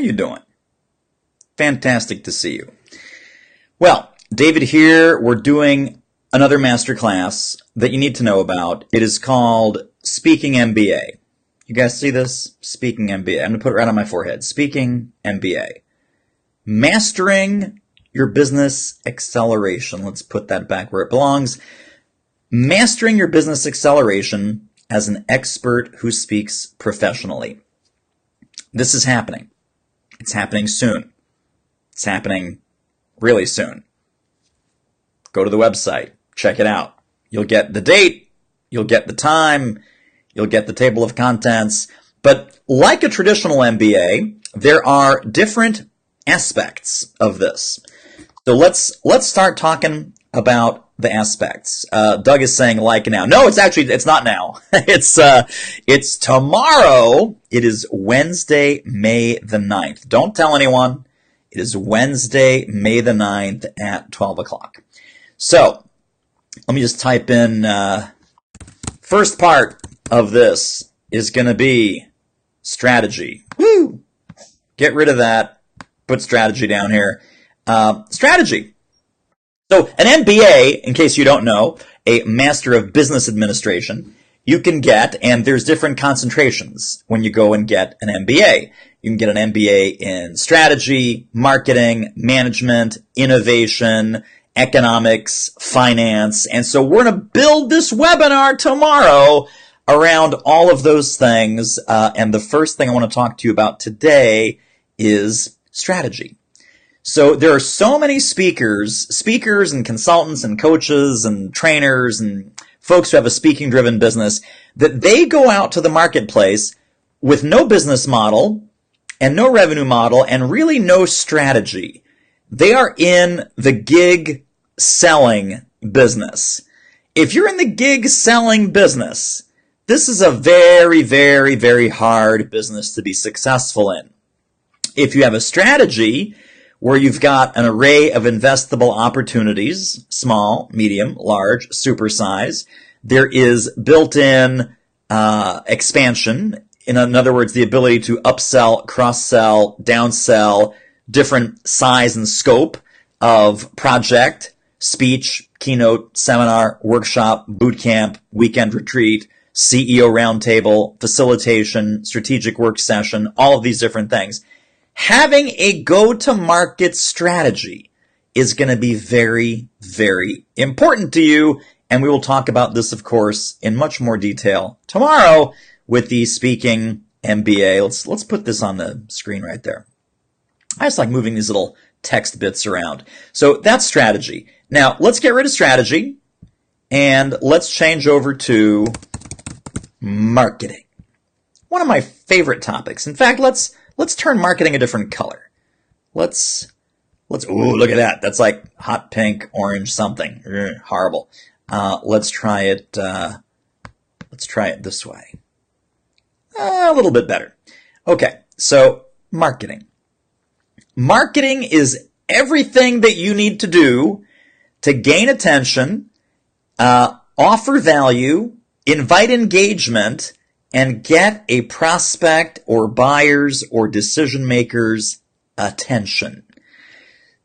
you doing? Fantastic to see you. Well, David here. We're doing another masterclass that you need to know about. It is called Speaking MBA. You guys see this? Speaking MBA. I'm going to put it right on my forehead. Speaking MBA. Mastering your business acceleration. Let's put that back where it belongs. Mastering your business acceleration as an expert who speaks professionally. This is happening. It's happening soon. It's happening really soon. Go to the website. Check it out. You'll get the date. You'll get the time. You'll get the table of contents. But like a traditional MBA, there are different aspects of this. So let's start talking about the aspects. Doug is saying like now. No, it's not now. It's tomorrow. It is Wednesday, May the 9th. Don't tell anyone. It is Wednesday, May the 9th at 12 o'clock. So let me just type in, first part of this is going to be strategy. Woo! Get rid of that. Put strategy down here. Strategy. So an MBA, in case you don't know, a Master of Business Administration, you can get, and there's different concentrations when you go and get an MBA. You can get an MBA in strategy, marketing, management, innovation, economics, finance. And so we're going to build this webinar tomorrow around all of those things. And the first thing I want to talk to you about today is strategy. So there are so many speakers and consultants and coaches and trainers and folks who have a speaking-driven business that they go out to the marketplace with no business model and no revenue model and really no strategy. They are in the gig selling business. If you're in the gig selling business, this is a very, very, very hard business to be successful in. If you have a strategy where you've got an array of investable opportunities, small, medium, large, supersize, there is built-in expansion. In other words, the ability to upsell, cross-sell, downsell, different size and scope of project, speech, keynote, seminar, workshop, bootcamp, weekend retreat, CEO roundtable, facilitation, strategic work session, all of these different things. Having a go-to-market strategy is going to be very, very important to you. And we will talk about this, of course, in much more detail tomorrow with the Speaking MBA. Let's put this on the screen right there. I just like moving these little text bits around. So that's strategy. Now, let's get rid of strategy and let's change over to marketing. One of my favorite topics. In fact, let's turn marketing a different color. Ooh, look at that. That's like hot pink, orange, something. Horrible. Let's try it this way. A little bit better. Okay, so marketing. Marketing is everything that you need to do to gain attention, offer value, invite engagement, and get a prospect or buyer's or decision maker's attention.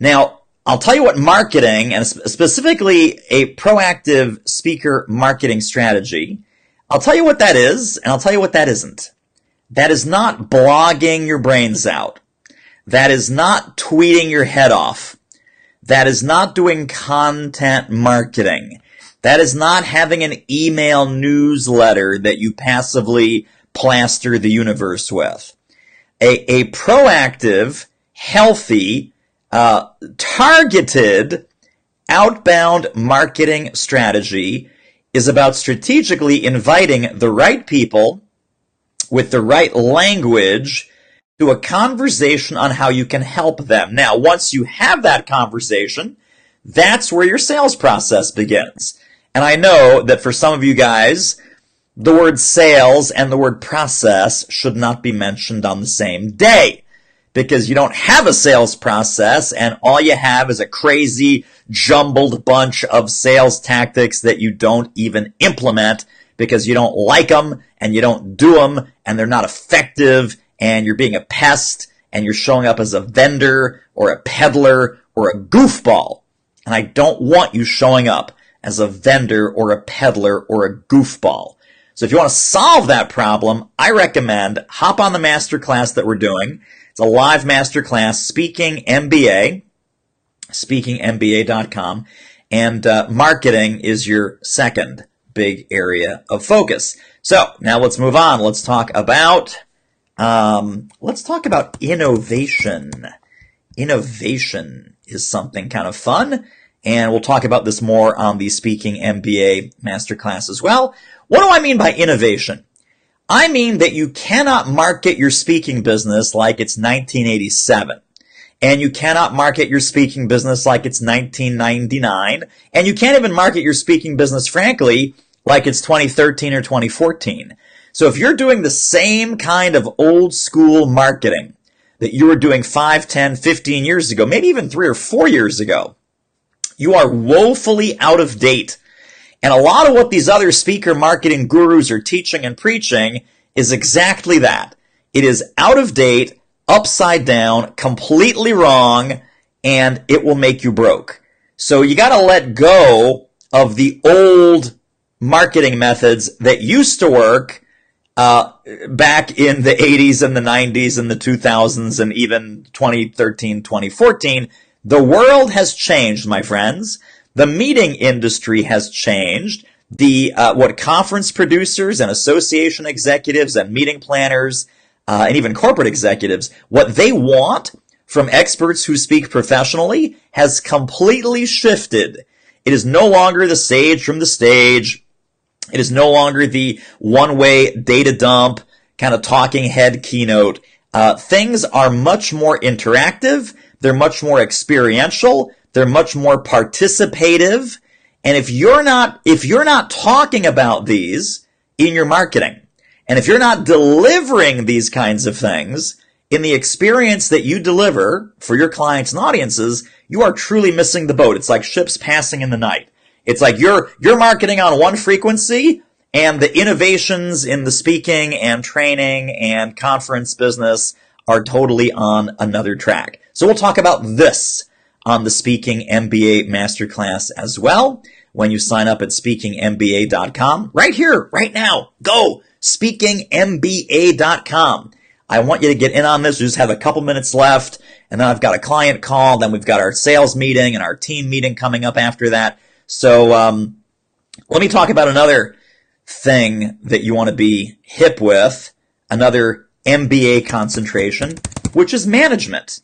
Now, I'll tell you what marketing, and specifically a proactive speaker marketing strategy, I'll tell you what that is, and I'll tell you what that isn't. That is not blogging your brains out. That is not tweeting your head off. That is not doing content marketing. That is not having an email newsletter that you passively plaster the universe with. A proactive, healthy, targeted, outbound marketing strategy is about strategically inviting the right people with the right language to a conversation on how you can help them. Now, once you have that conversation, that's where your sales process begins. And I know that for some of you guys, the word sales and the word process should not be mentioned on the same day because you don't have a sales process and all you have is a crazy, jumbled bunch of sales tactics that you don't even implement because you don't like them and you don't do them and they're not effective and you're being a pest and you're showing up as a vendor or a peddler or a goofball. And I don't want you showing up as a vendor or a peddler or a goofball. So if you want to solve that problem, I recommend hop on the masterclass that we're doing. It's a live masterclass, Speaking MBA, speakingmba.com, and marketing is your second big area of focus. So now let's move on. Let's talk about innovation. Innovation is something kind of fun, and we'll talk about this more on the Speaking MBA masterclass as well. What do I mean by innovation? I mean that you cannot market your speaking business like it's 1987. And you cannot market your speaking business like it's 1999. And you can't even market your speaking business, frankly, like it's 2013 or 2014. So if you're doing the same kind of old school marketing that you were doing 5, 10, 15 years ago, maybe even 3 or 4 years ago, you are woefully out of date. And a lot of what these other speaker marketing gurus are teaching and preaching is exactly that. It is out of date, upside down, completely wrong, and it will make you broke. So you got to let go of the old marketing methods that used to work back in the 80s and the 90s and the 2000s and even 2013, 2014. The world has changed, my friends. The meeting industry has changed. What conference producers and association executives and meeting planners and even corporate executives, what they want from experts who speak professionally has completely shifted. It is no longer the sage from the stage. It is no longer the one-way data dump kind of talking head keynote. Things are much more interactive. They're much more experiential. They're much more participative. And if you're not talking about these in your marketing, and if you're not delivering these kinds of things in the experience that you deliver for your clients and audiences, you are truly missing the boat. It's like ships passing in the night. It's like you're marketing on one frequency, and the innovations in the speaking and training and conference business are totally on another track. So we'll talk about this on the Speaking MBA Masterclass as well. When you sign up at speakingmba.com, right here, right now, go, speakingmba.com. I want you to get in on this. We just have a couple minutes left, and then I've got a client call, then we've got our sales meeting and our team meeting coming up after that. So let me talk about another thing that you want to be hip with, another MBA concentration, which is management.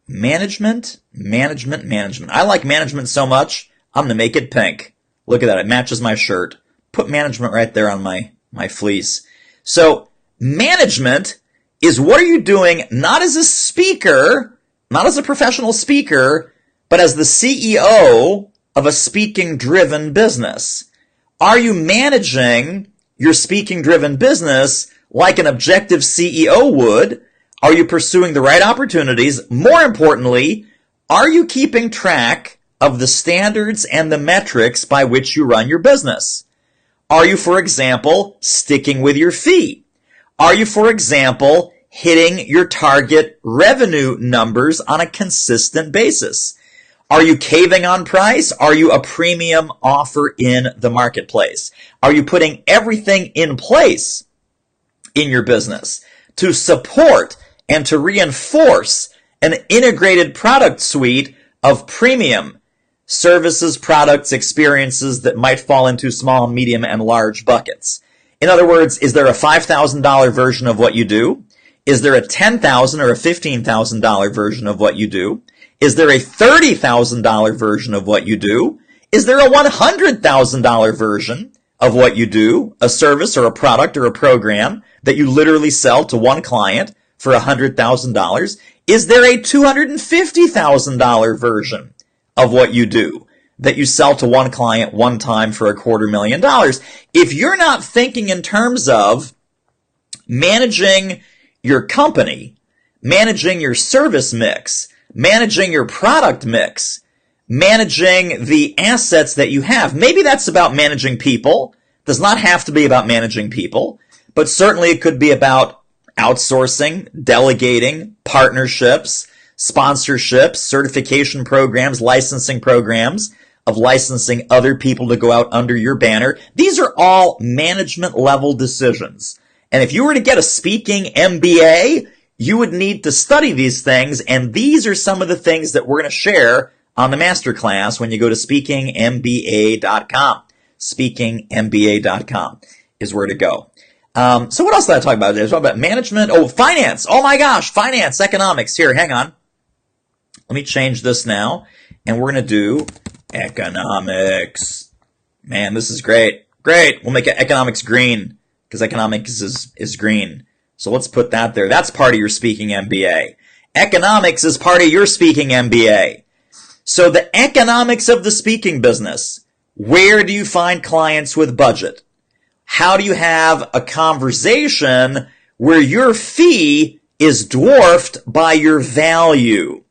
Management. I like management so much, I'm going to make it pink. Look at that. It matches my shirt. Put management right there on my fleece. So management is what are you doing not as a speaker, not as a professional speaker, but as the CEO of a speaking-driven business. Are you managing your speaking-driven business like an objective CEO would? Are you pursuing the right opportunities? More importantly, are you keeping track of the standards and the metrics by which you run your business? Are you, for example, sticking with your fee? Are you, for example, hitting your target revenue numbers on a consistent basis? Are you caving on price? Are you a premium offer in the marketplace? Are you putting everything in place in your business to support and to reinforce an integrated product suite of premium services, products, experiences that might fall into small, medium, and large buckets? In other words, is there a $5,000 version of what you do? Is there a $10,000 or a $15,000 version of what you do? Is there a $30,000 version of what you do? Is there a $100,000 version of what you do, a service or a product or a program that you literally sell to one client for $100,000? Is there a $250,000 version of what you do that you sell to one client one time for $250,000? If you're not thinking in terms of managing your company, managing your service mix, managing your product mix, managing the assets that you have. Maybe that's about managing people. Does not have to be about managing people, but certainly it could be about outsourcing, delegating, partnerships, sponsorships, certification programs, licensing programs, of licensing other people to go out under your banner. These are all management level decisions. And if you were to get a speaking MBA, you would need to study these things. And these are some of the things that we're going to share on the masterclass when you go to speakingmba.com. Speakingmba.com is where to go. So what else did I talk about? I was talking about management. Oh, finance. Oh my gosh, finance, economics. Here, hang on. Let me change this now. And we're going to do economics. Man, this is great. Great. We'll make economics green because economics is green. So let's put that there. That's part of your speaking MBA. Economics is part of your speaking MBA. So the economics of the speaking business. Where do you find clients with budget? How do you have a conversation where your fee is dwarfed by your value?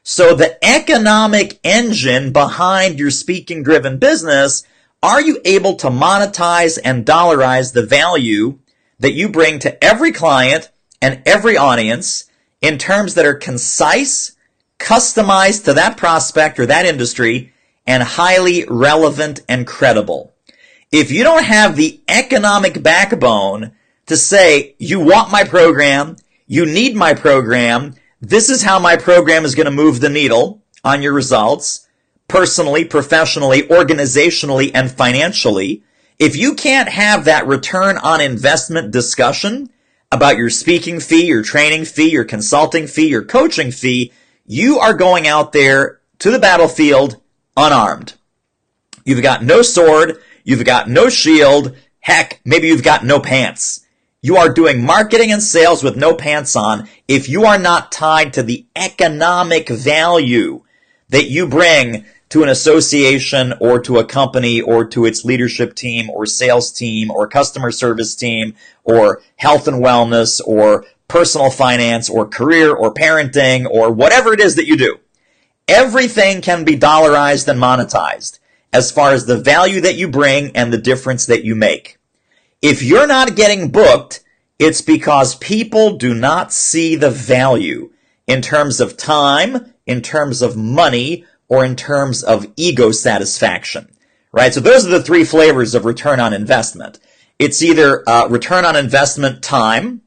So the economic engine behind your speaking-driven business, are you able to monetize and dollarize the value that you bring to every client and every audience in terms that are concise, customized to that prospect or that industry, and highly relevant and credible? If you don't have the economic backbone to say, you want my program, you need my program, this is how my program is going to move the needle on your results, personally, professionally, organizationally, and financially. If you can't have that return on investment discussion about your speaking fee, your training fee, your consulting fee, your coaching fee, you are going out there to the battlefield unarmed. You've got no sword, you've got no shield, heck, maybe you've got no pants. You are doing marketing and sales with no pants on if you are not tied to the economic value that you bring to an association or to a company or to its leadership team or sales team or customer service team or health and wellness or personal finance or career or parenting or whatever it is that you do. Everything can be dollarized and monetized as far as the value that you bring and the difference that you make. If you're not getting booked, it's because people do not see the value in terms of time, in terms of money, or in terms of ego satisfaction, right? So those are the three flavors of return on investment. It's either return on investment time,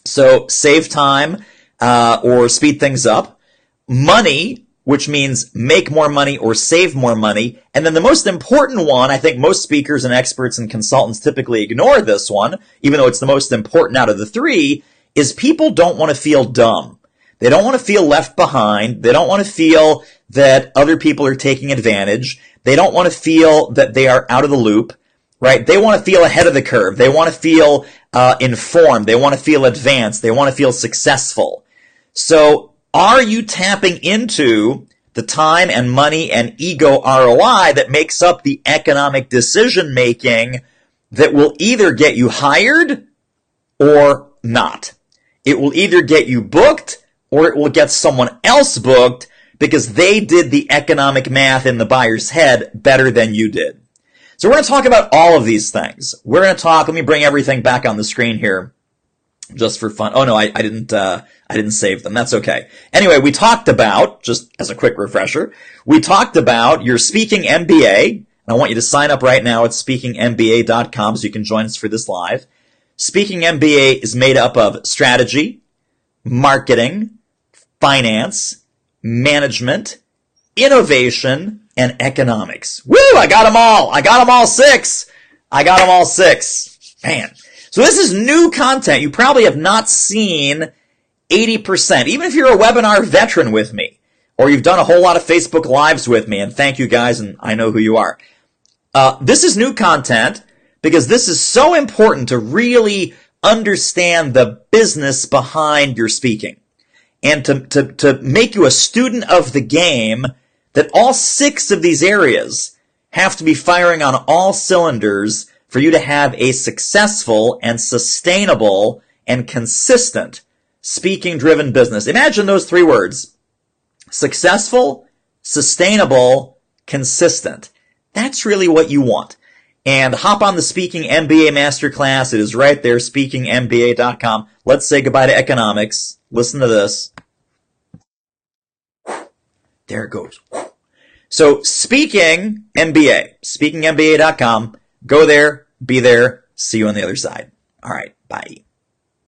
so save time or speed things up, money, which means make more money or save more money. And then the most important one, I think most speakers and experts and consultants typically ignore this one, even though it's the most important out of the three, is people don't want to feel dumb. They don't want to feel left behind. They don't want to feel that other people are taking advantage. They don't want to feel that they are out of the loop, right? They want to feel ahead of the curve. They want to feel informed. They want to feel advanced. They want to feel successful. So are you tapping into the time and money and ego ROI that makes up the economic decision making that will either get you hired or not? It will either get you booked or it will get someone else booked because they did the economic math in the buyer's head better than you did. So we're going to talk about all of these things. We're going to talk, let me bring everything back on the screen here just for fun. Oh no, I didn't save them. That's okay. Anyway, we talked about, just as a quick refresher, we talked about your speaking MBA. And I want you to sign up right now at speakingmba.com so you can join us for this live. Speaking MBA is made up of strategy, marketing, finance, management, innovation, and economics. Woo! I got them all. I got them all six. Man. So this is new content. You probably have not seen 80%. Even if you're a webinar veteran with me, or you've done a whole lot of Facebook Lives with me, and thank you guys, and I know who you are. This is new content because this is so important to really understand the business behind your speaking and to make you a student of the game, that all six of these areas have to be firing on all cylinders for you to have a successful and sustainable and consistent speaking-driven business. Imagine those three words: successful, sustainable, consistent. That's really what you want. and hop on the Speaking MBA Masterclass. It is right there, speakingmba.com. Let's say goodbye to economics. Listen to this. There it goes. So Speaking MBA, speakingmba.com. Go there, be there. See you on the other side. All right, bye.